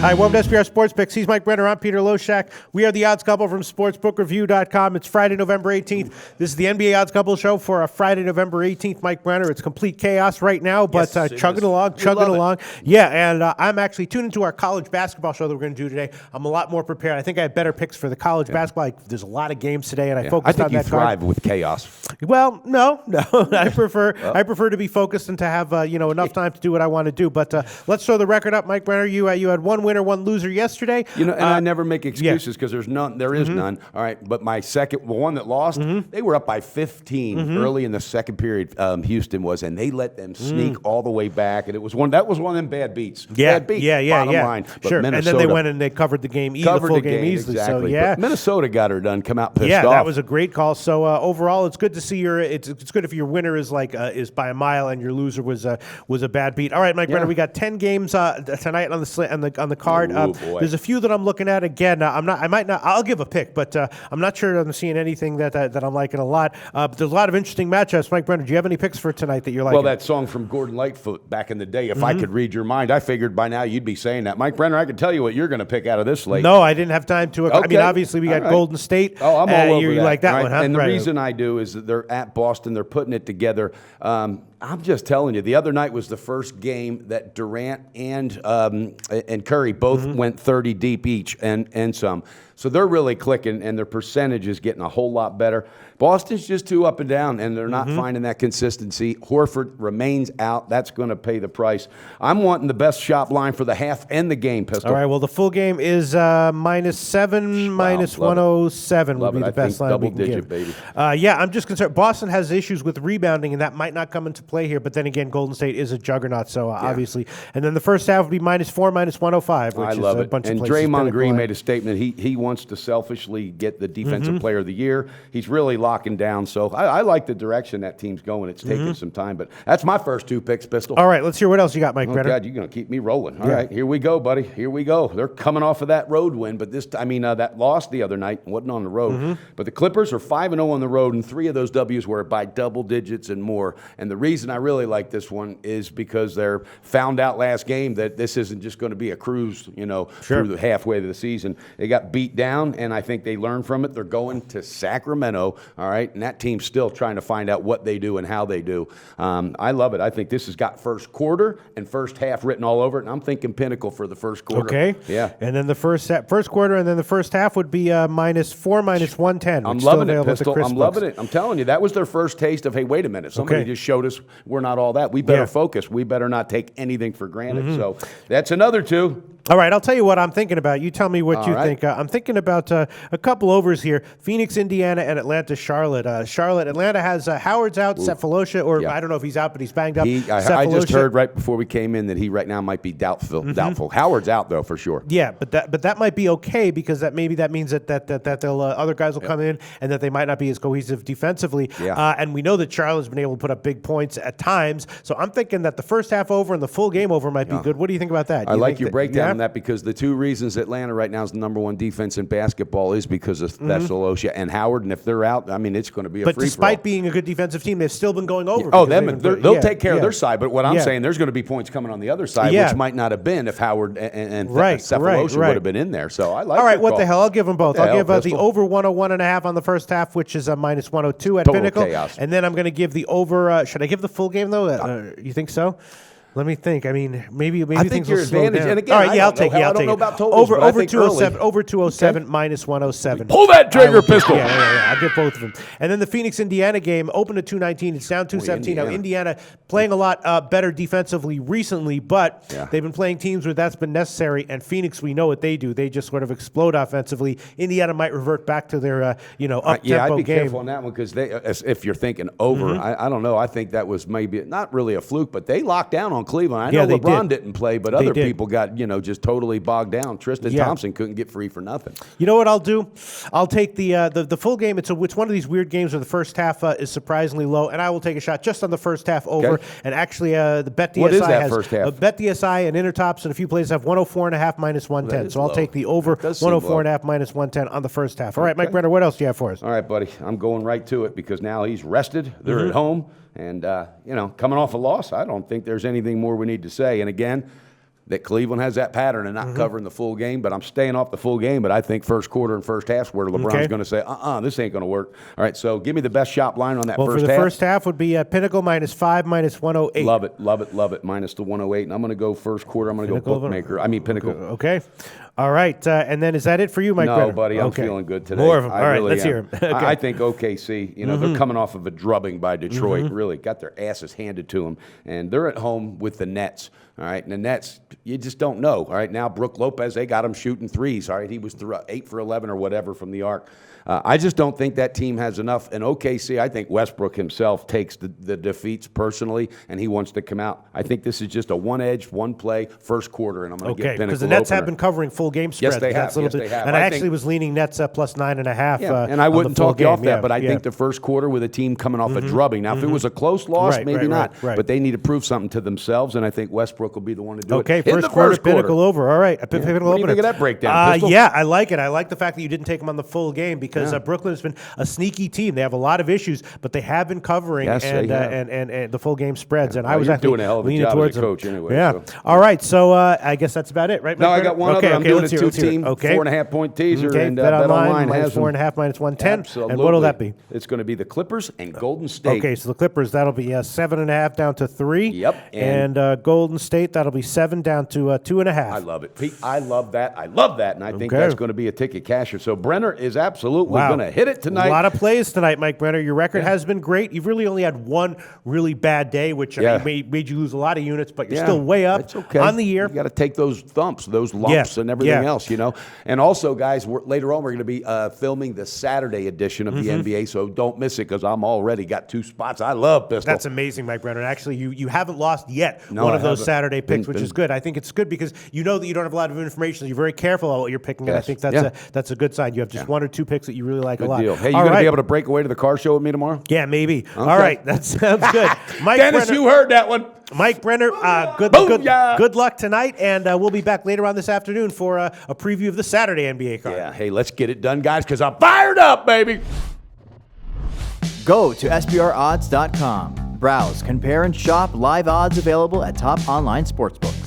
Hi, welcome to SPR Sports Picks. He's Mike Brenner. I'm Peter Loshak. We are the Odds Couple from SportsbookReview.com. It's Friday, November 18th. This is the NBA Odds Couple show for a Friday, November 18th. Mike Brenner. It's complete chaos right now, but chugging along. Yeah, and I'm actually tuned into our college basketball show that we're going to do today. I'm a lot more prepared. I think I have better picks for the college basketball. There's a lot of games today, and I focused on that. I think you thrive with chaos. Well, no. I prefer to be focused and to have enough time to do what I want to do. But let's throw the record up, Mike Brenner. You had one winner, one loser yesterday. And I never make excuses because there's none. There is none. All right, but my second, the one that lost, they were up by 15 early in the second period. Houston was, and they let them sneak all the way back, and that was one of them bad beats. Bad beat. Bottom line. But sure. And then they went and they covered the game, the full game easily. Exactly. So But Minnesota got her done. Come out pissed off. Yeah, that was a great call. So overall, it's good to see it's good if your winner is is by a mile and your loser was a bad beat. All right, Mike Brenner, we got 10 games tonight on the card. There's a few that I'm looking at. Again, I'll give a pick, but I'm not sure I'm seeing anything that I'm liking a lot. But there's a lot of interesting matchups. Mike Brenner, do you have any picks for tonight that you're liking? Well, that song from Gordon Lightfoot back in the day, if I could read your mind, I figured by now you'd be saying that. Mike Brenner, I could tell you what you're going to pick out of this slate. No, I didn't have time to. Okay. I mean, obviously, we got Golden State. Oh, I'm all over you that. like that one, huh? And the reason I do is that they're at Boston. They're putting it together. I'm just telling you, the other night was the first game that Durant and Curry both went 30 deep each and some. So they're really clicking, and their percentage is getting a whole lot better. Boston's just too up and down, and they're not finding that consistency. Horford remains out. That's going to pay the price. I'm wanting the best shop line for the half and the game, Pistol. All right, well, the full game is -7, -107 would be the best line we can give. Baby. I'm just concerned. Boston has issues with rebounding, and that might not come into play here. But then again, Golden State is a juggernaut, so obviously. And then the first half would be -4, -105, which I love is a bunch it. of And places. Draymond Green made a statement. He wants to selfishly get the Defensive Player of the Year. He's really locking down. So I like the direction that team's going. It's taking some time, but that's my first two picks, Pistol. All right, let's hear what else you got, Mike Brenner. God, you're going to keep me rolling. All right, here we go, buddy. Here we go. They're coming off of that road win, but that loss the other night wasn't on the road. But the Clippers are 5-0 on the road, and 3 of those W's were by double digits and more. And the reason I really like this one is because they're found out last game that this isn't just going to be a cruise, through the halfway of the season. They got beat down, and I think they learned from it. They're going to Sacramento, all right, and that team's still trying to find out what they do and how they do. I love it. I think this has got first quarter and first half written all over it, and I'm thinking Pinnacle for the first quarter. Okay. Yeah. And then the first quarter and then the first half would be -4, -110. I'm loving it, Pistol. I'm loving it. I'm telling you, that was their first taste of, hey, wait a minute. Somebody just showed us we're not all that. We better focus. We better not take anything for granted. So that's another two. All right, I'll tell you what I'm thinking about. You tell me what you think. I'm thinking about a couple overs here. Phoenix, Indiana, and Atlanta, Charlotte. Atlanta has Howard's out, Cephalosha, or I don't know if he's out, but he's banged up. I just heard right before we came in that he right now might be doubtful. Howard's out, though, for sure. Yeah, but that might be okay because that means that they'll other guys will come in and that they might not be as cohesive defensively. Yeah. And we know that Charlotte's been able to put up big points at times. So I'm thinking that the first half over and the full game over might be good. What do you think about that? I like your breakdown on that because the two reasons Atlanta right now is the number one defense in basketball is because of Cephalosha and Howard. And if they're out, I mean, it's going to be a free-for-all. But despite being a good defensive team, they've still been going over. They'll take care of their side. But what I'm saying, there's going to be points coming on the other side, which might not have been if Howard and Cephalosha would have been in there. So I like. All right, what the hell? I'll give them both. I'll give the over 101.5 on the first half, which is a -102 at Pinnacle. Chaos. And then I'm going to give the over. Should I give the full game though? You think so? Let me think. I mean, maybe I think your advantage. And again, all right, I'll take it. I don't know about totals, over 207. Over 207 -107. Pull that trigger, Pistol. Yeah. I'll get both of them. And then the Phoenix Indiana game opened at 219. It's down 217. Now Indiana playing a lot better defensively recently, but they've been playing teams where that's been necessary. And Phoenix, we know what they do. They just sort of explode offensively. Indiana might revert back to their up tempo game. I'd be careful on that one because if you're thinking over, I don't know. I think that was maybe not really a fluke, but they locked down on Cleveland. I know LeBron didn't play, but other people got just totally bogged down. Tristan Thompson couldn't get free for nothing. You know what I'll do? I'll take the full game. It's one of these weird games where the first half is surprisingly low, and I will take a shot just on the first half over. Okay. And actually, the BetDSI what is that has first half? BetDSI and Intertops and a few places have 104.5 -110. So I'll take the over 104.5 -110 on the first half. All right, Mike Brenner, what else do you have for us? All right, buddy. I'm going right to it because now he's rested. They're at home. And, coming off a loss, I don't think there's anything more we need to say. And again, that Cleveland has that pattern and not covering the full game, but I'm staying off the full game. But I think first quarter and first half where LeBron's going to say, this ain't going to work. All right, so give me the best shop line on that Well, first for the half. first half would be Pinnacle -5, -108. Love it, love it, love it. Minus the 108. And I'm going to go first quarter. I'm going to go bookmaker. Pinnacle. Okay. All right. And then is that it for you, Mike Brenner? No, buddy. I'm feeling good today. More of them. All right, really let's am. hear them. Okay. I think OKC, they're coming off of a drubbing by Detroit. Really got their asses handed to them. And they're at home with the Nets. All right, and the Nets, you just don't know. All right, now Brook Lopez, they got him shooting threes. All right, he was 8 for 11 or whatever from the arc. I just don't think that team has enough. And OKC, I think Westbrook himself takes the defeats personally, and he wants to come out. I think this is just a one-edge, one-play, first quarter, and I'm going to get Pinnacle because the Nets opener. have been covering full game spreads. Yes, they have. And I actually was leaning Nets up +9.5. Yeah, and I wouldn't talk you off that, but I think the first quarter with a team coming off a drubbing. Now, if it was a close loss, maybe not. Right. But they need to prove something to themselves, and I think Westbrook will be the one to do it. Okay, first quarter, Pinnacle over. All right, Pinnacle What do you think of that breakdown, Pistol? Yeah, I like it. I like the fact that you didn't take them on the full game because Brooklyn has been a sneaky team. They have a lot of issues, but they have been covering and the full game spreads. And I was actually doing a hell of a job as a coach anyway. Yeah. So. All right, so I guess that's about it, right? No, I got one other. I'm doing a 2-team, 4.5-point teaser, and Bet online minus has 4.5, -110. Absolutely. And what'll that be? It's going to be the Clippers and Golden State. Okay, so the Clippers, that'll be 7.5 down to 3. Yep. And Golden State, that'll be 7 down to 2.5. I love it, Pete. I love that. And I think that's going to be a ticket casher. So Brenner is absolutely going to hit it tonight. A lot of plays tonight, Mike Brenner. Your record has been great. You've really only had one really bad day, which made you lose a lot of units, but you're still way up on the year. You got to take those thumps, those lumps, and everything else, And also, guys, later on, we're going to be filming the Saturday edition of the NBA, so don't miss it because I'm already got 2 spots. I love Pistol. That's amazing, Mike Brenner. Actually, you haven't lost yet No, one I of those haven't. Saturday picks, which is good. I think it's good because you know that you don't have a lot of information. So you're very careful about what you're picking, and I think that's a good sign. You have just 1 or 2 picks that you really like Good a lot. deal. Hey, you going to be able to break away to the car show with me tomorrow? Yeah, maybe. Okay. All right, that sounds good. Mike Dennis, Brenner, you heard that one. Mike Brenner, good luck tonight, and we'll be back later on this afternoon for a preview of the Saturday NBA card. Yeah, hey, let's get it done, guys, because I'm fired up, baby. Go to SBRodds.com. Browse, compare, and shop live odds available at top online sportsbooks.